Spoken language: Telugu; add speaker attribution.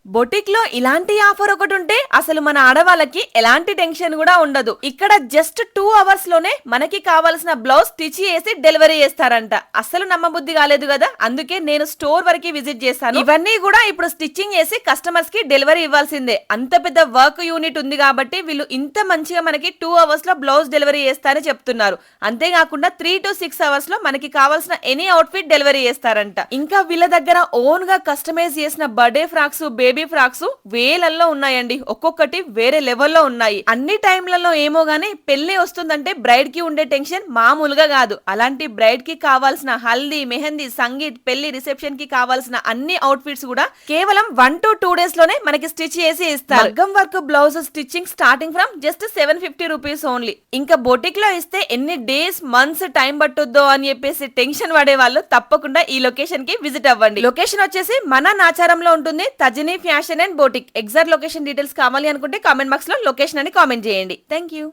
Speaker 1: బొటిక్ లో ఇలాంటి ఆఫర్ ఒకటి ఉంటే అసలు మన ఆడవాళ్ళకి ఎలాంటి టెన్షన్ కూడా ఉండదు. ఇక్కడ జస్ట్ 2 అవర్స్ లోనే మనకి కావాల్సిన బ్లౌజ్ స్టిచ్ చేసి డెలివరీ చేస్తారంట. అసలు నమ్మబుద్ధి కాలేదు కదా, అందుకే నేను స్టోర్ వరకు విజిట్ చేశాను. ఇవన్నీ కూడా ఇప్పుడు స్టిచ్చింగ్ చేసి కస్టమర్స్ కి డెలివరీ ఇవ్వాల్సిందే. అంత పెద్ద వర్క్ యూనిట్ ఉంది కాబట్టి వీళ్ళు ఇంత మంచిగా మనకి 2 అవర్స్ లో బ్లౌజ్ డెలివరీ చేస్తారని చెప్తున్నారు. అంతేకాకుండా 3 to 6 అవర్స్ లో మనకి కావాల్సిన ఎనీ అవుట్ఫిట్ డెలివరీ చేస్తారంట. ఇంకా వీళ్ళ దగ్గర ఓన్ గా కస్టమైజ్ చేసిన బర్త్డే ఫ్రాక్స్, బేబీ ఫ్రాక్స్ వేలల్లో ఉన్నాయండి. ఒక్కొక్కటి వేరే లెవెల్లో ఉన్నాయి. అన్ని టైంలలో ఏమో గానీ పెళ్లి వస్తుందంటే బ్రైడ్ కి ఉండే టెన్షన్ మామూలుగా కాదు. అలాంటి బ్రైడ్ కి కావాల్సిన హల్దీ, మెహందీ, సంగీత్, పెళ్లి రిసెప్షన్ కి కావాల్సిన అన్ని అవుట్ఫిట్స్ కూడా కేవలం 1 to 2 డేస్ లోనే మనకి స్టిచ్ చేసి ఇస్తారు. మగ్గం work blouse stitching starting from just 750 rupees only. ఇంకా బొటిక్ లో ఇస్తే ఎన్ని డేస్, మంత్స్ టైం పట్టుద్దో అని చెప్పేసి టెన్షన్ పడే వాళ్ళు తప్పకుండా ఈ లొకేషన్ కి విజిట్ అవ్వండి. లొకేషన్ వచ్చేసి మన నాచారంలో ఉంటుంది. Tajini fashion and boutique. Exact location details కావాలి అనుకుంటే కామెంట్ బాక్స్ లో లొకేషన్ అని కామెంట్ చేయండి. Thank you.